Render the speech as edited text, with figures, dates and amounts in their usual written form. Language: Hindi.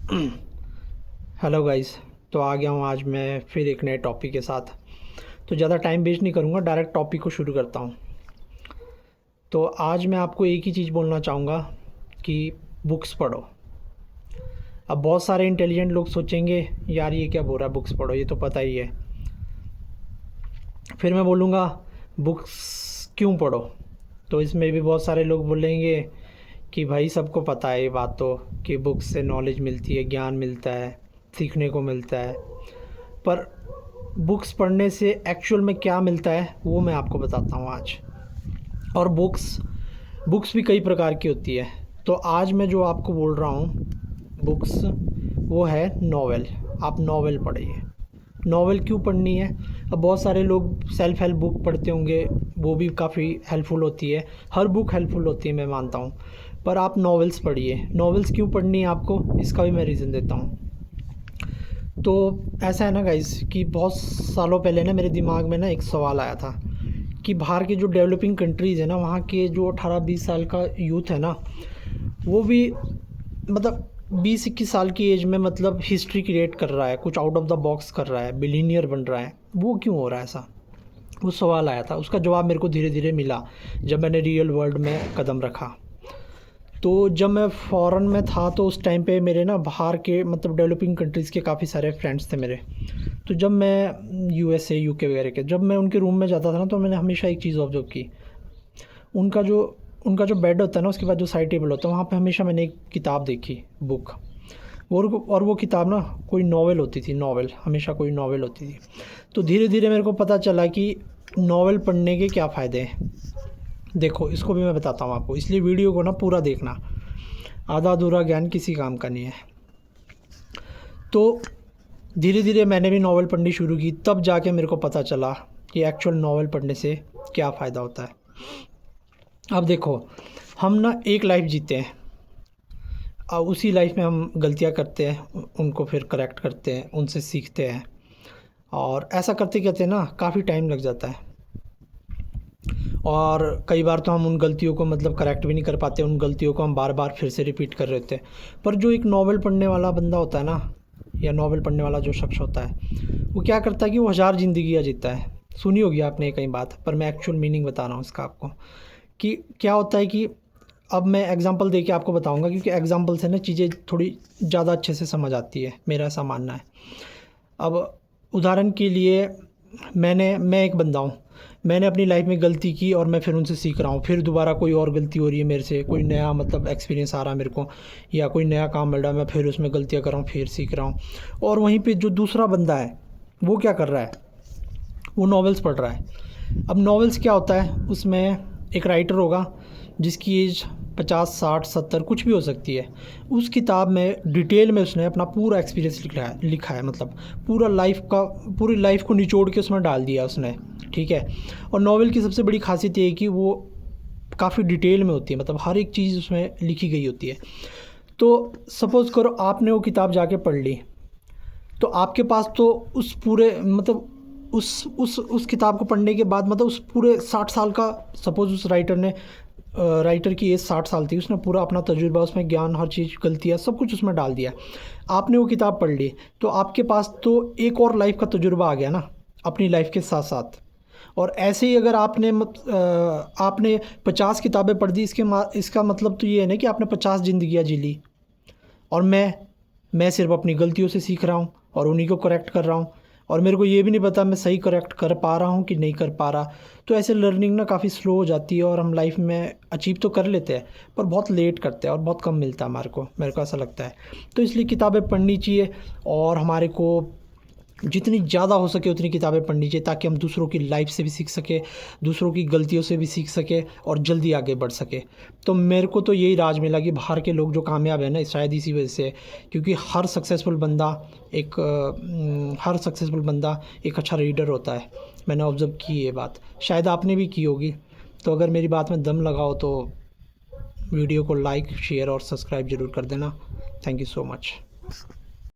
Hello guys. तो आ गया हूँ आज मैं फिर एक नए टॉपिक के साथ। तो ज़्यादा टाइम वेस्ट नहीं करूँगा, डायरेक्ट टॉपिक को शुरू करता हूँ। तो आज मैं आपको एक ही चीज़ बोलना चाहूँगा कि बुक्स पढ़ो। अब बहुत सारे इंटेलिजेंट लोग सोचेंगे यार ये क्या बोल रहा है, बुक्स पढ़ो, ये तो पता ही है। फिर मैं बोलूँगा बुक्स क्यों पढ़ो, तो इसमें भी बहुत सारे लोग बोलेंगे कि भाई सबको पता है ये बात तो, कि बुक्स से नॉलेज मिलती है, ज्ञान मिलता है, सीखने को मिलता है। पर बुक्स पढ़ने से एक्चुअल में क्या मिलता है वो मैं आपको बताता हूँ आज। और बुक्स बुक्स भी कई प्रकार की होती है। तो आज मैं जो आपको बोल रहा हूँ बुक्स, वो है नॉवेल। आप नॉवेल पढ़िए। नॉवेल क्यों पढ़नी है? अब बहुत सारे लोग सेल्फ हेल्प बुक पढ़ते होंगे, वो भी काफ़ी हेल्पफुल होती है। हर बुक हेल्पफुल होती है, मैं मानता हूँ। पर आप नॉवेल्स पढ़िए। नॉवेल्स क्यों पढ़नी है आपको, इसका भी मैं रीज़न देता हूँ। तो ऐसा है ना गाइस, कि बहुत सालों पहले ना मेरे दिमाग में ना एक सवाल आया था कि बाहर के जो डेवलपिंग कंट्रीज़ है ना, वहाँ के जो 18-20 साल का यूथ है ना, वो भी मतलब 20-21 साल की एज में मतलब हिस्ट्री क्रिएट कर रहा है, कुछ आउट ऑफ द बॉक्स कर रहा है, बिलीनियर बन रहा है। वो क्यों हो रहा है ऐसा? वो सवाल आया था, उसका जवाब मेरे को धीरे धीरे मिला जब मैंने रियल वर्ल्ड में कदम रखा। तो जब मैं फ़ॉरेन में था तो उस टाइम पे मेरे ना बाहर के मतलब डेवलपिंग कंट्रीज़ के काफ़ी सारे फ्रेंड्स थे मेरे। तो जब मैं यूएसए यूके वगैरह के जब मैं उनके रूम में जाता था ना, तो मैंने हमेशा एक चीज़ ऑब्ज़र्व की। उनका जो उनका जो बेड होता है ना, उसके बाद जो साइड टेबल होता है, वहाँ पे हमेशा मैंने एक किताब देखी, बुक। और वो किताब ना कोई नॉवेल होती थी, नॉवेल, हमेशा कोई नॉवेल होती थी। तो धीरे धीरे मेरे को पता चला कि नॉवेल पढ़ने के क्या फ़ायदे हैं। देखो, इसको भी मैं बताता हूँ आपको, इसलिए वीडियो को ना पूरा देखना। आधा अधूरा ज्ञान किसी काम का नहीं है। तो धीरे धीरे मैंने भी नावल पढ़नी शुरू की, तब जाके मेरे को पता चला कि एक्चुअल नावल पढ़ने से क्या फ़ायदा होता है। अब देखो, हम ना एक लाइफ जीते हैं, अब उसी लाइफ में हम गलतियां करते हैं, उनको फिर करेक्ट करते हैं, उनसे सीखते हैं। और ऐसा करते करते ना काफ़ी टाइम लग जाता है। और कई बार तो हम उन गलतियों को मतलब करेक्ट भी नहीं कर पाते, उन गलतियों को हम बार बार फिर से रिपीट कर रहे होते हैं। पर जो एक नावल पढ़ने वाला बंदा होता है ना, या नावल पढ़ने वाला जो शख्स होता है, वो क्या करता है कि वो हज़ार ज़िंदगियाँ जीता है। सुनी होगी आपने कई बात, पर मैं एक्चुअल मीनिंग बता रहा हूँ इसका आपको, कि क्या होता है कि अब मैं एग्जांपल दे के आपको बताऊंगा, क्योंकि एग्जांपल से ना चीज़ें थोड़ी ज़्यादा अच्छे से समझ आती है, मेरा ऐसा मानना है। अब उदाहरण के लिए, मैं एक बंदा हूँ, मैंने अपनी लाइफ में गलती की और मैं फिर उनसे सीख रहा हूँ, फिर दोबारा कोई और गलती हो रही है मेरे से, कोई नया मतलब एक्सपीरियंस आ रहा है मेरे को, या कोई नया काम मिल रहा है, मैं फिर उसमें गलतियाँ कर रहा हूँ, फिर सीख रहा हूँ। और वहीं पे जो दूसरा बंदा है, वो क्या कर रहा है? वो नॉवेल्स पढ़ रहा है। अब नॉवेल्स क्या होता है, उसमें एक राइटर होगा जिसकी एज 50, 60, 70 कुछ भी हो सकती है। उस किताब में डिटेल में उसने अपना पूरा एक्सपीरियंस लिखा है, मतलब पूरी लाइफ को निचोड़ के उसमें डाल दिया उसने, ठीक है। और नॉवेल की सबसे बड़ी खासियत ये है कि वो काफ़ी डिटेल में होती है, मतलब हर एक चीज़ उसमें लिखी गई होती है। तो सपोज़ करो आपने वो किताब जाके पढ़ ली, तो आपके पास तो उस पूरे मतलब उस किताब को पढ़ने के बाद मतलब उस पूरे 60 साल का, सपोज़ उस राइटर की एज 60 साल थी, उसने पूरा अपना तजुर्बा उसमें, ज्ञान, हर चीज़, गलतियाँ, सब कुछ उसमें डाल दिया। आपने वो किताब पढ़ ली, तो आपके पास तो एक और लाइफ का तजुर्बा आ गया ना, अपनी लाइफ के साथ साथ। और ऐसे ही अगर आपने 50 किताबें पढ़ दी, इसका मतलब तो ये है ना कि आपने 50 ज़िंदगियाँ जी ली। और मैं सिर्फ अपनी गलतियों से सीख रहा हूँ और उन्हीं को करेक्ट कर रहा हूँ, और मेरे को ये भी नहीं पता मैं सही करेक्ट कर पा रहा हूँ कि नहीं कर पा रहा। तो ऐसे लर्निंग ना काफ़ी स्लो हो जाती है, और हम लाइफ में अचीव तो कर लेते हैं पर बहुत लेट करते हैं और बहुत कम मिलता है मेरे को ऐसा लगता है। तो इसलिए किताबें पढ़नी चाहिए, और हमारे को जितनी ज़्यादा हो सके उतनी किताबें पढ़नी चाहिए, ताकि हम दूसरों की लाइफ से भी सीख सके, दूसरों की गलतियों से भी सीख सके, और जल्दी आगे बढ़ सके। तो मेरे को तो यही राज मिला कि बाहर के लोग जो कामयाब है ना, शायद इसी वजह से, क्योंकि हर सक्सेसफुल बंदा एक अच्छा रीडर होता है। मैंने ऑब्ज़र्व की ये बात, शायद आपने भी की होगी। तो अगर मेरी बात में दम लगाओ तो वीडियो को लाइक, शेयर और सब्सक्राइब ज़रूर कर देना। Thank you so much.